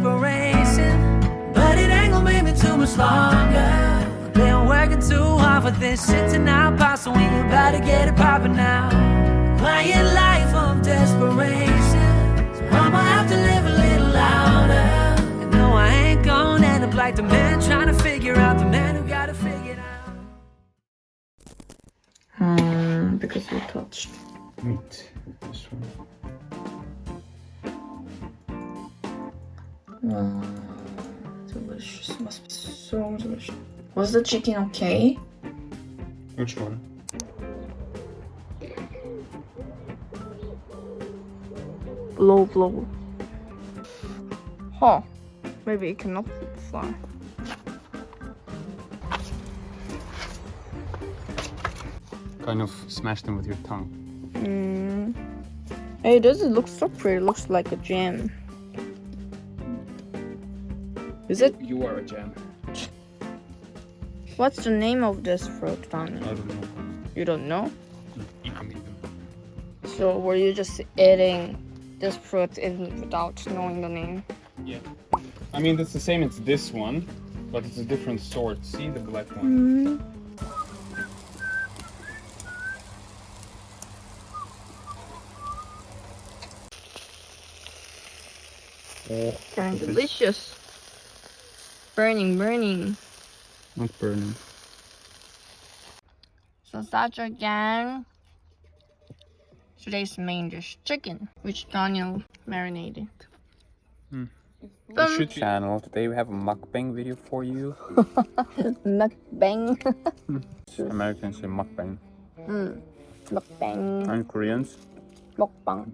desperation, but it ain't gonna make me too much longer. Been working too hard for this shit to not pop, so we about to get it poppin' now. Playing life of desperation, so I'ma have to live a little louder. And no, I ain't gonna end up like the man trying to figure out the man who got it figured out. Because you touched. Meat. This one. Wow, delicious. Must be so delicious. Was the chicken okay? Which one? Blow. Huh. Maybe it cannot fly. Kind of smash them with your tongue. Hey, does it look so pretty? It looks like a jam. Is it? You are a jam. What's the name of this fruit, Daniel? I don't know. You don't know? You can eat them. So were you just eating this fruit without knowing the name? Yeah. I mean, it's the same as this one, but it's a different sort. See the black one? Kind of delicious. Burning. Not burning. So such again. Today's main dish, chicken, which Daniel marinated. Shoot channel. Today we have a mukbang video for you. Mukbang. Americans say mukbang. Mukbang. And Koreans. Mukbang.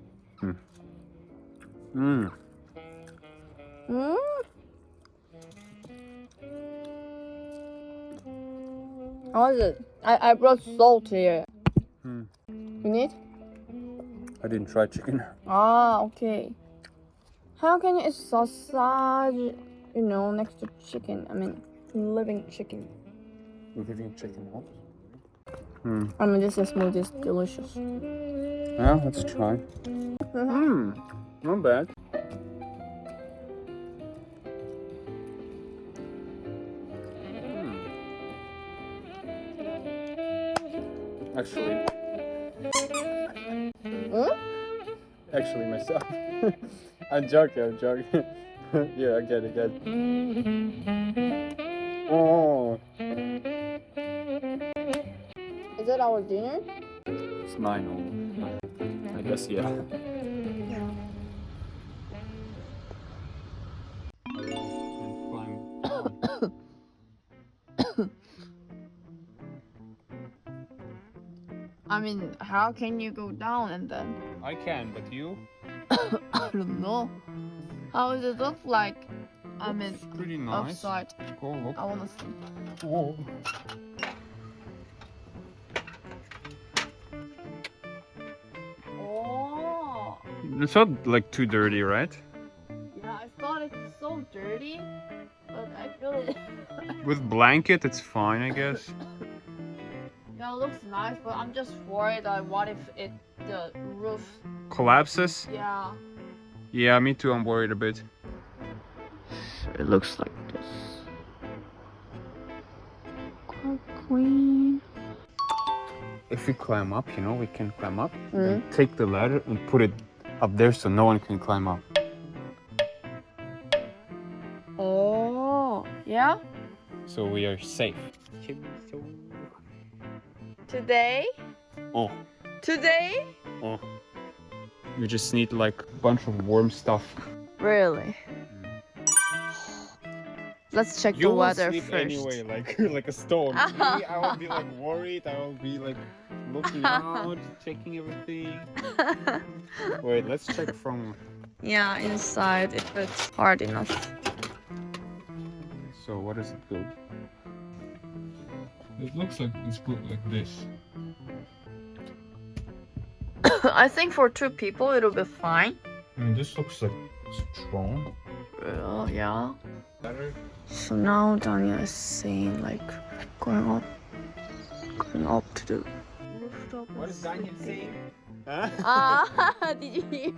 How is it? I brought salt here. You need? I didn't try chicken. Ah, okay. How can you eat sausage, next to chicken? I mean, living chicken. Living chicken what? I mean, this smoothie is delicious. Yeah, let's try. Not bad. Actually. Actually, myself. I'm joking. Yeah, I get it. Oh. Is it our dinner? It's mine. I guess, yeah. I mean, how can you go down and then? I can, but you? I don't know. How does it look like? I mean, It's pretty nice. upside. Go look. I wanna see. Whoa. Oh, It's not like too dirty, right? yeah. I thought it's so dirty, but I feel it. With blanket, it's fine, I guess. Yeah, it looks nice, but I'm just worried that what if the roof? Collapses? Yeah. Yeah, me too. I'm worried a bit. It looks like this. Queen. If we climb up, we can climb up. Then take the ladder and put it up there so no one can climb up. Oh, yeah. So we are safe. Today? Oh. Today? Oh. We just need like a bunch of warm stuff. Really? Let's check the weather first. Anyway, like a stone. Me, I will be like worried. I will be like looking out, checking everything. Wait, let's check from. Yeah, inside if it's hard enough. So what does it do? It looks like it's put like this. I think for 2 people it'll be fine. I mean, this looks like strong. Well, yeah. Better. So now Daniel is saying like going up to the rooftop. What is Daniel saying? Huh? Did you hear?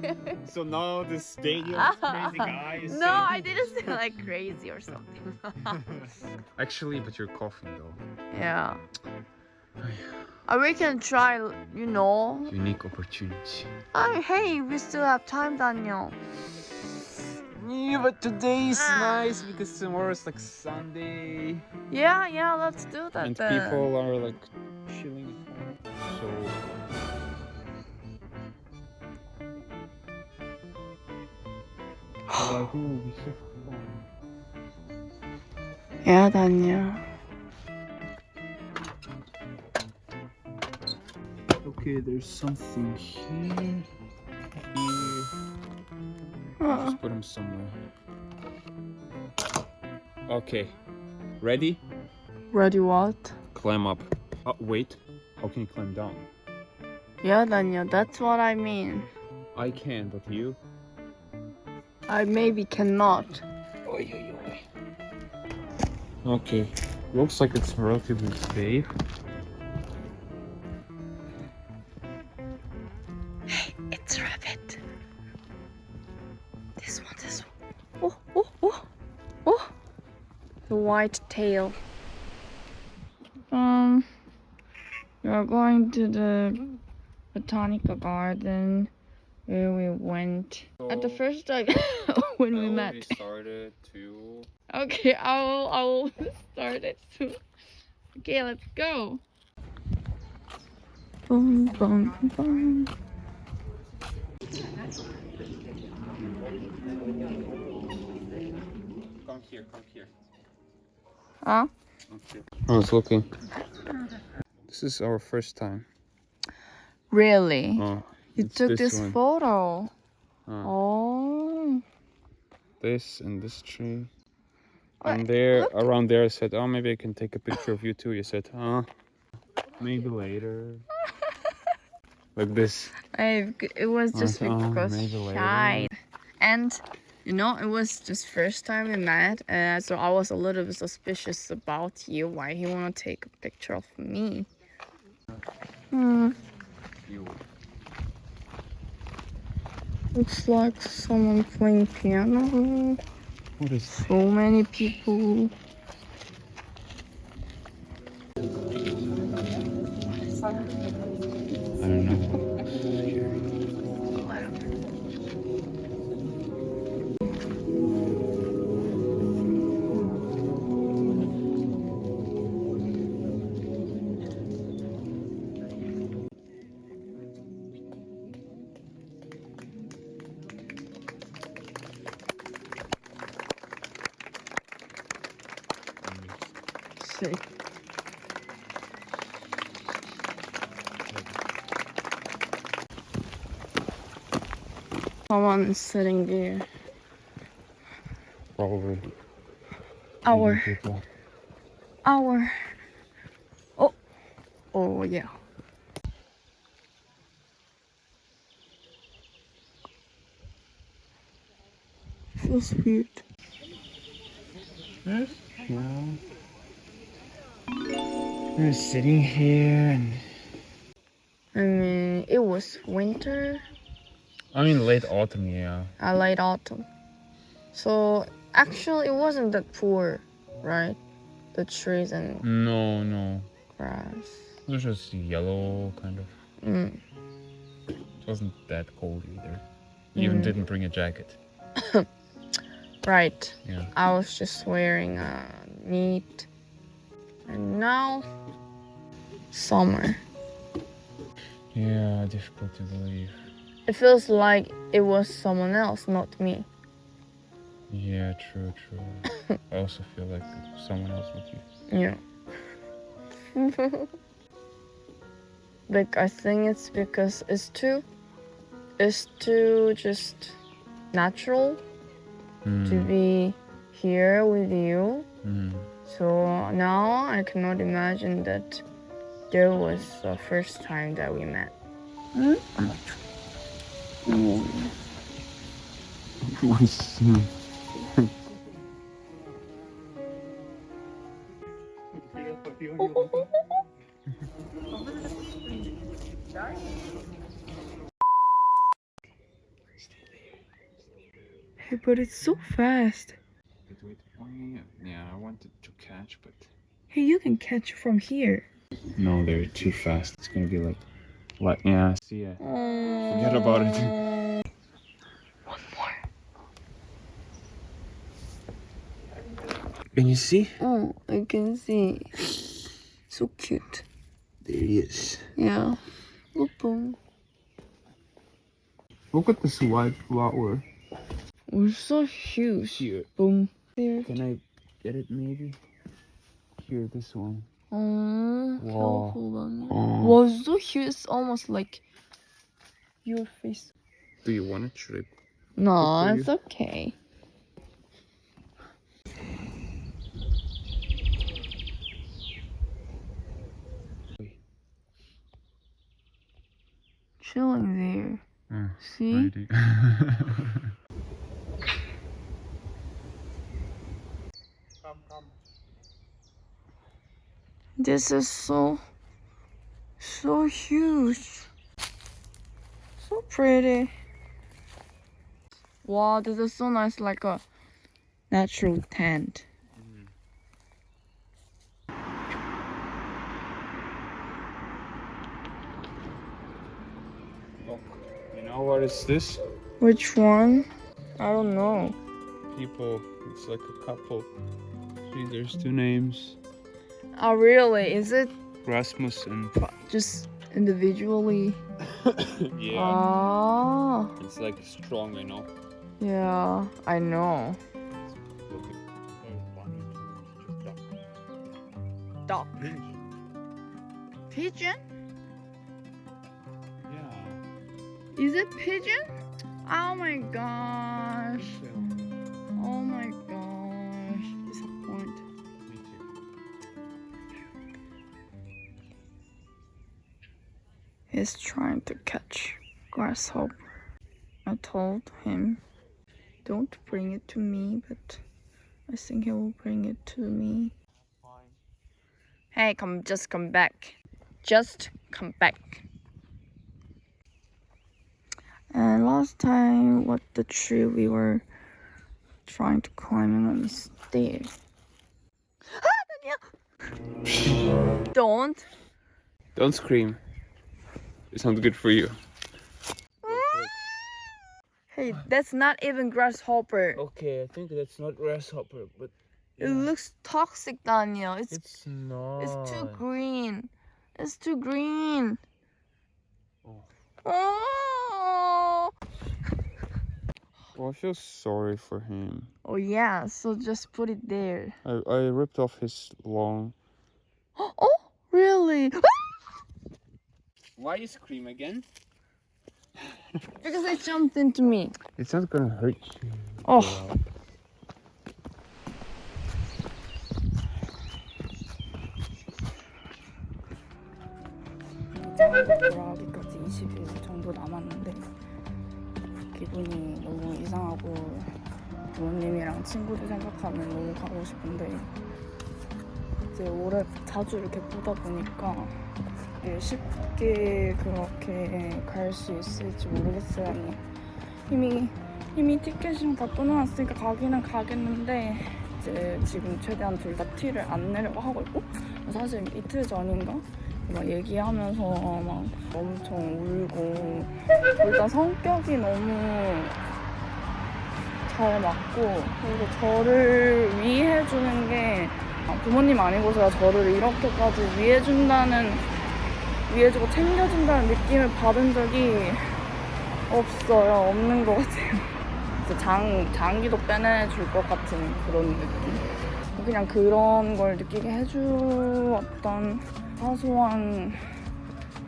So now the stadium is crazy guys. No, I didn't say like crazy or something. Actually, but you're coughing though. Yeah. We can try, you know. Unique opportunity. Hey, we still have time, Daniel. Yeah, but today is nice because tomorrow is like Sunday. Yeah, let's do that And then. people are like chilling. So like, ooh, be so fun. Yeah, Daniel. Okay, there's something here. Just put them somewhere. Okay, ready? Ready what? Climb up. Oh, wait. How can you climb down? Yeah, Daniel, that's what I mean. I can, but you? I maybe cannot. Okay. Looks like it's relatively safe. It's rabbit. This one. Oh. The white tail. We are going to the botanical garden where we went at the first time when we met. Started to. Okay, I will start it soon. Okay, let's go. Boom, boom, boom. Come here. Huh? Okay. I was looking. This is our first time. Really? Oh, You it's took this one. photo. Oh. Oh. This and this tree. Wait, And there, look. around there, I said, oh, maybe I can take a picture of you too. You said, maybe later. Like this. It was just Oh, because maybe later. shy. And you know, it was just first time we met, so I was a little bit suspicious about you. Why he wanna take a picture of me? You. Looks like someone playing piano. What is So many people. I don't know. See. Someone is sitting there. Probably. Our. People. Oh yeah. Feels weird. Yeah. We're sitting here and. I mean, it was winter. I mean, late autumn, yeah. Late autumn. So actually, it wasn't that poor, right? The trees and No. grass. It was just yellow, kind of. Mm. It wasn't that cold either. You even didn't bring a jacket. Right. Yeah. I was just wearing a neat. And now, summer. Yeah, difficult to believe. It feels like it was someone else, not me. Yeah, true. I also feel like someone else with you. Yeah. Like I think it's because it's too just natural to be here with you. So now I cannot imagine that there was the first time that we met. Hey, but it's so fast. Wait. Yeah, I wanted to catch, but Hey, you can catch from here. no, they're too fast. It's gonna be like, what? Yeah, see ya. Forget about it. One more. Can you see? Oh, I can see. So cute. There he is. Yeah. Look, boom. Look at this white flower. Oh, so huge. Here. Boom. There. Can I get it maybe? Here, this one. Oh, Wow. careful, Daniel. Oh. Wow, so huge. It's almost like your face. Do you want it? Should I? No, Good for it's okay. Chilling there. See? This is so huge. So pretty. Wow, this is so nice, like a natural tent. Look, you know what is this? Which one? I don't know. People, it's like a couple. See, there's two names. Oh, really? Is it Rasmus and just individually? yeah. Ah, It's like strong, you know. yeah, I know. Look at Duck. Pigeon? Yeah. Is it pigeon? Oh my gosh. Oh my gosh. Disappoint. Me too. He's trying to catch grasshopper. I told him, don't bring it to me, but I think he will bring it to me. Hey, just come back. Just come back. And last time, what the tree we were trying to climb on is there. Ah, Daniel! Don't. Don't scream. It sounds good for you. Hey, that's not even grasshopper. Okay, I think that's not grasshopper, but It looks toxic, Daniel. it's not. It's too green. It's too green. Oh. Oh. Well, I feel sorry for him. Oh yeah, so just put it there. I ripped off his long. Oh, really? Why you scream again? Because it jumped into me. It's not gonna hurt you. Oh. 돌아가기까지 20일 정도 남았는데 기분이 너무 이상하고 부모님이랑 친구들 생각하면 너무 가고 싶은데 이제 올해 자주 이렇게 보다 보니까 이게 쉽게 그렇게 갈 수 있을지 모르겠어요. 이미 티켓이랑 다 끊어놨으니까 가기는 가겠는데 이제 지금 최대한 둘 다 티를 안 내려고 하고 있고 사실 이틀 전인가 막 얘기하면서 막 엄청 울고 일단 성격이 너무 잘 맞고 그리고 저를 위해주는 게 부모님 아니고서야 저를 이렇게까지 위해주고 챙겨준다는 느낌을 받은 적이 없는 것 같아요. 장기도 빼내줄 것 같은 그런 느낌. 그냥 그런 걸 느끼게 해주었던 사소한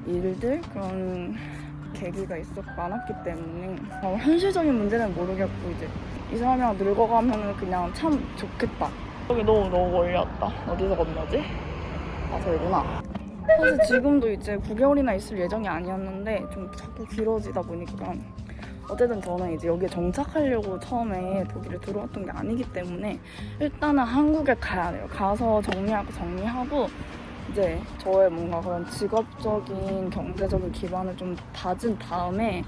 일들 그런 계기가 많았기 때문에 현실적인 문제는 모르겠고 이제 이 사람이랑 늙어가면은 그냥 참 좋겠다. 여기 너무 멀리 왔다. 어디서 건너지? 아 저기구나. 사실 지금도 이제 9개월이나 있을 예정이 아니었는데 좀 자꾸 길어지다 보니까 어쨌든 저는 이제 여기에 정착하려고 처음에 독일에 들어왔던 게 아니기 때문에 일단은 한국에 가야 돼요. 가서 정리하고 이제 저의 뭔가 그런 직업적인 경제적인 기반을 좀 다진 다음에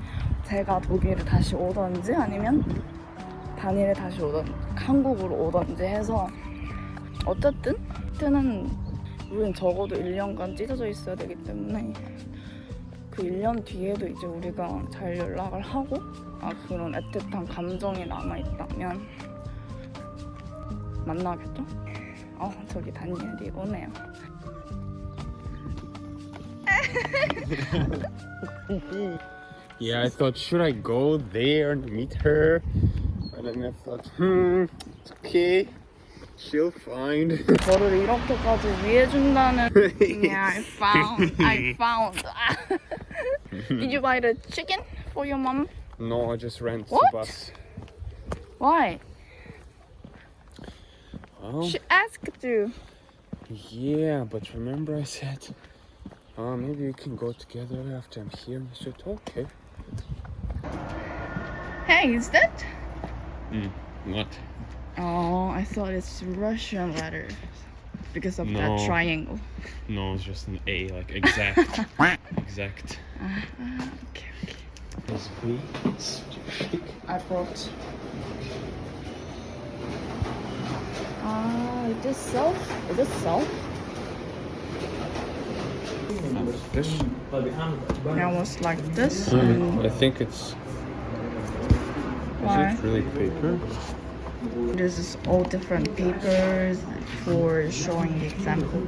제가 독일을 다시 오던지 아니면 단일에 다시 한국으로 오던지 해서 어쨌든 그때는 우린 적어도 1년간 찢어져 있어야 되기 때문에 그 1년 뒤에도 이제 우리가 잘 연락을 하고 그런 애틋한 감정이 남아있다면 만나겠죠? 저기 다니엘이 오네요. Yeah, I thought, should I go there and meet her? And then I thought, it's okay. She'll find. 저를 이렇게까지 위해준다는 Yeah, I found Did you buy the chicken for your mom? No, I just ran to What? the bus. Why? Oh, She asked you. yeah, but remember I said, maybe we can go together after I'm here. I said, okay. Hey, is that? What? Oh, I thought it's Russian letters because of that No. triangle. No, it's just an A, like exact. Exact. Okay. This B is schick. I brought. Is this self? Is this self? This? That was like this. I think it's. Why? Is it really paper? This is all different papers for showing the examples.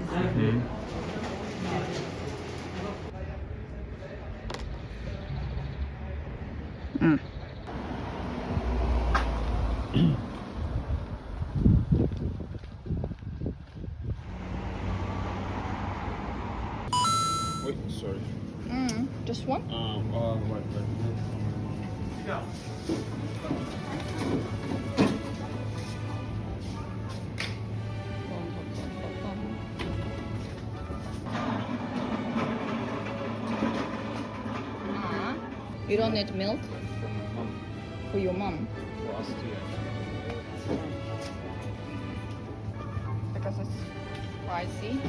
Wait, sorry. Just one? Wait. You don't need milk for your mom because it's spicy.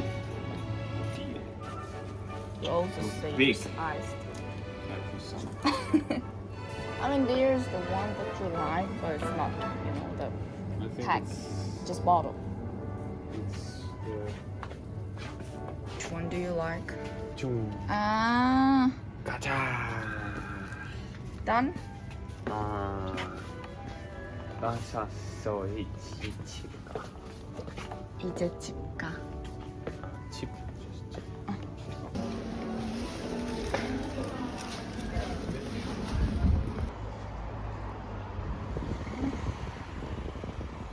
You also say Big. it's iced. I mean, there's the one that you like, but it's not, the I think pack, just bottle. it's Which one do you like? 좀 가자. Done? 나사서의 집가. 이제 집 가. 집.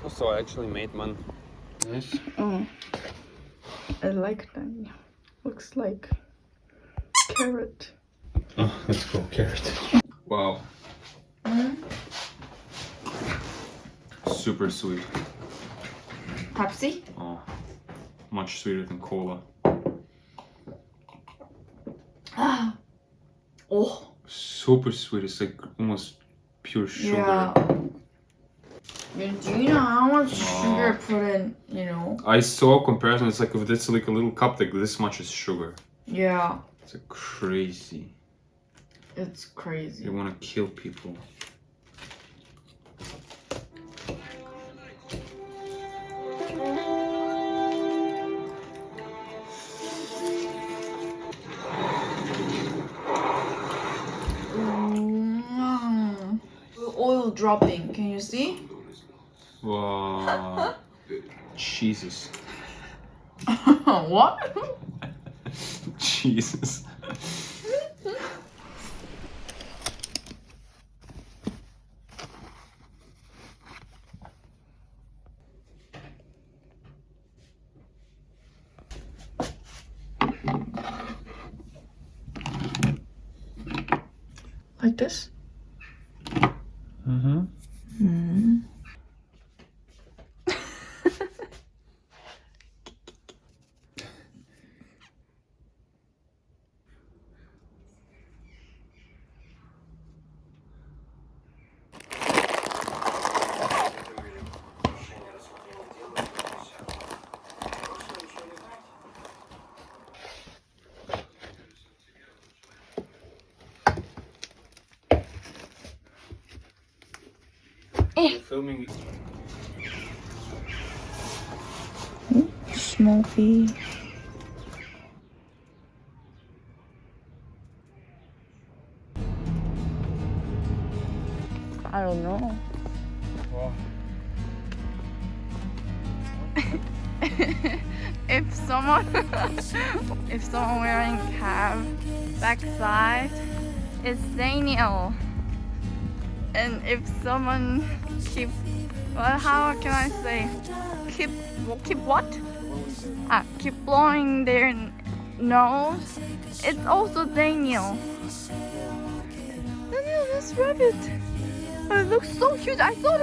So I actually made one. Nice. Oh, I like that. Looks like carrot. Oh, let's go carrot. Wow. Super sweet. Pepsi? Oh, much sweeter than cola. Oh, Super sweet. It's like almost pure sugar. yeah. Do you know how much sugar put in, I saw a comparison. It's like if it's like a little cup, like this much is sugar. Yeah, It's like crazy. it's crazy. They want to kill people. Oil dropping, can you see? Wow. Jesus. What? Jesus. Like this? Mm-hmm. You're filming. Smoky. I don't know. Wow. If someone wearing cap backside, it's Daniel. And if someone keep, well, how can I say, keep what? Keep blowing their nose, it's also Daniel. Daniel, this rabbit. It looks so cute. I thought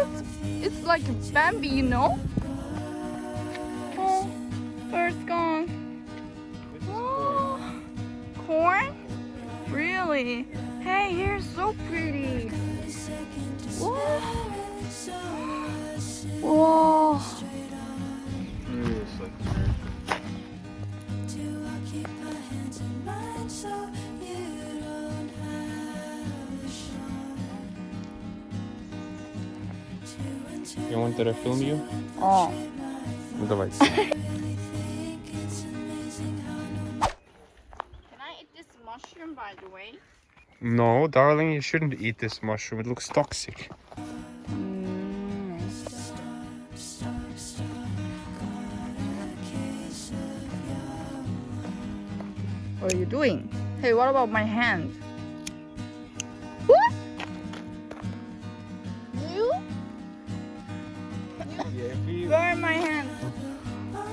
it's like Bambi, you know? Oh, bird's gone. Oh, corn? Really? Hey, you're so pretty. Whoa. Whoa. It's like You want that I film you? Oh. Ну давай. Can I eat this mushroom, by the way? No, darling, you shouldn't eat this mushroom. It looks toxic. What are you doing? Hey, what about my hand? What? You? Burn my hand.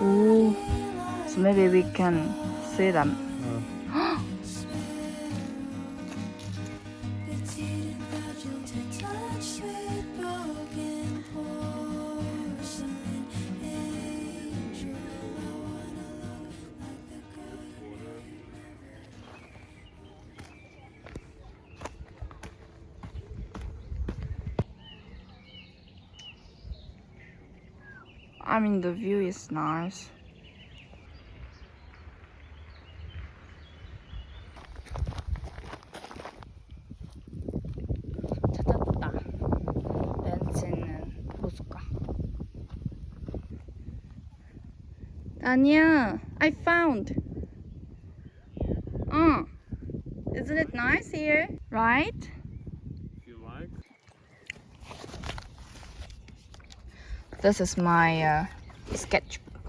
Ooh. So maybe we can see them. I mean, the view is nice. 찾았다. 벤츠는 보수가. Daniel, I found. Isn't it nice here? Right? If you like. This is my sketchbook,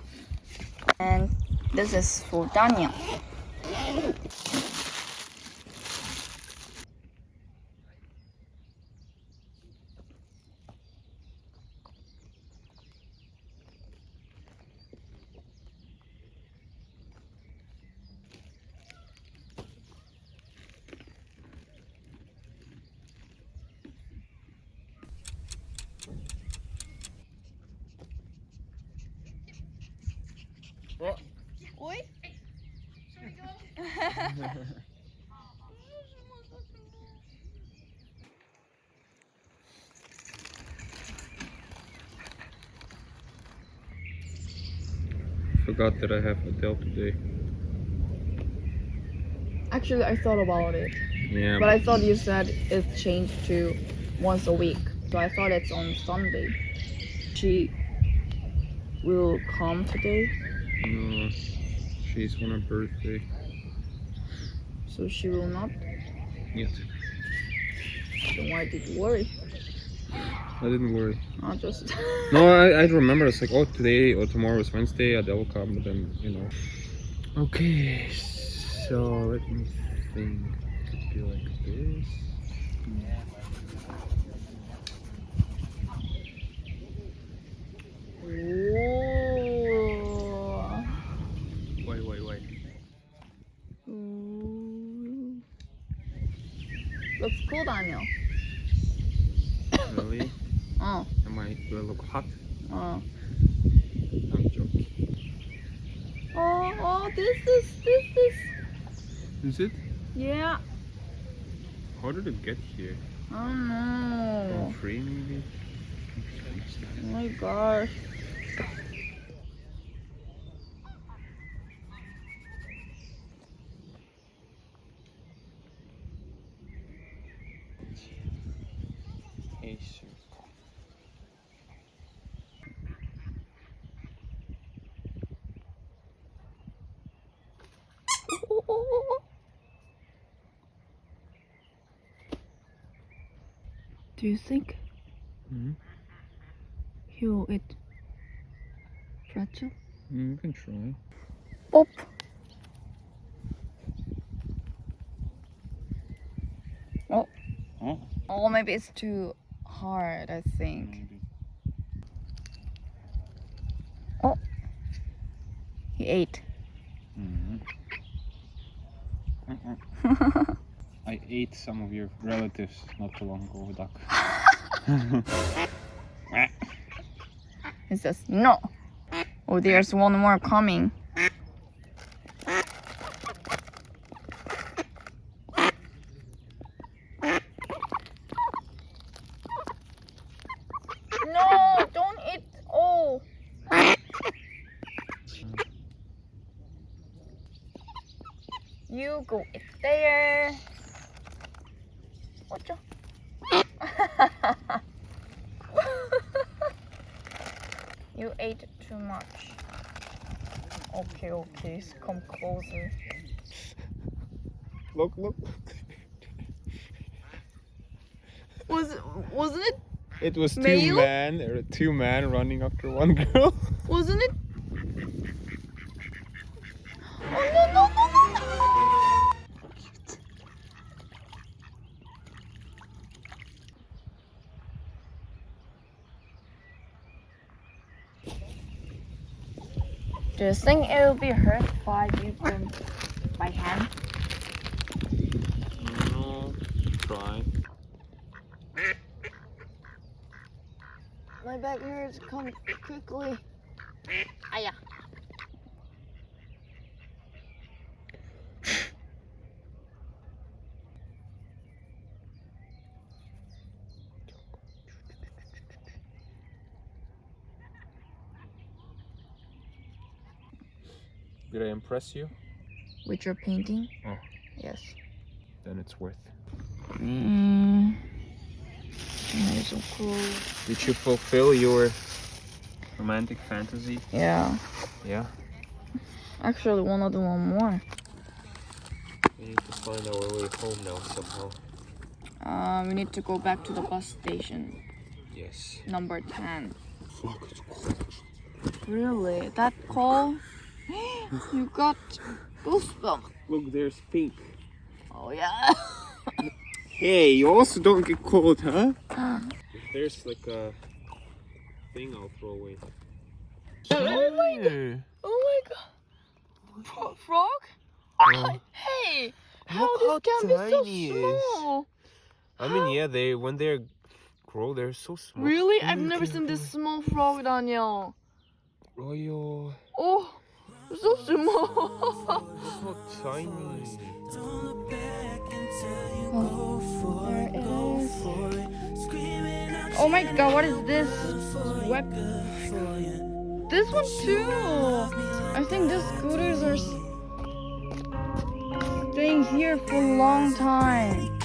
and this is for Daniel. Oi? Forgot that I have Adele today. Actually, I thought about it, Yeah. but I thought you said it changed to once a week, so I thought it's on Sunday. She will come today, No, she's on her birthday. so she will not. Yet. Then why did you worry? I didn't worry. I just. No, I remember. It's like, oh, today or tomorrow is Wednesday. Adele will come, but then, you know. Okay, so let me think. Could be like this. Wait. Ooh. Looks cool, Daniel. Really? Oh. Do I look hot? Oh. I'm joking. Oh, this. Is it? Yeah. How did it get here? I don't know. From free maybe? Oh my gosh. A circle. Do you think Mm-hmm. he will eat pretzel? You can try. Pop. Oh. Oh. Oh, maybe it's too hard, I think. Maybe. Oh. He ate. Mm-hmm. I ate some of your relatives not too long ago, duck. He says no. Oh, there's one more coming. No, don't eat. Oh. You go eat there. What's You ate too much. Okay, come closer. Look. Wasn't it? It was Male? two men running after one girl. Wasn't it? Oh no. Do you think it will be hurt by using my hand? No, try. My back hurts. Come quickly. Aya. Did I impress you? With your painting? Oh. Yes. Then it's worth. You're so cool. Did you fulfill your romantic fantasy? Yeah. Yeah. Actually, wanna do one more. We need to find our way home now somehow. We need to go back to the bus station. Yes. Number 10. Fuck, it's cold. Really? That cold? You got goosebumps. Look, there's pink. Oh yeah. Hey, you also don't get cold, huh? If there's like a thing, I'll throw away. Oh my god. Oh my god. Frog? Hey! How Look this how can be so tiny it is. small? I mean, yeah, when they grow, they're so small. Really? I've never seen this small frog, Daniel. Royo, Oh, so small. so tiny. Don't look back until you Oh, go for there it, it go is. for it. Screaming out, Oh my god, what is this? Web. good for you. This one too. I think these scooters are staying here for a long time.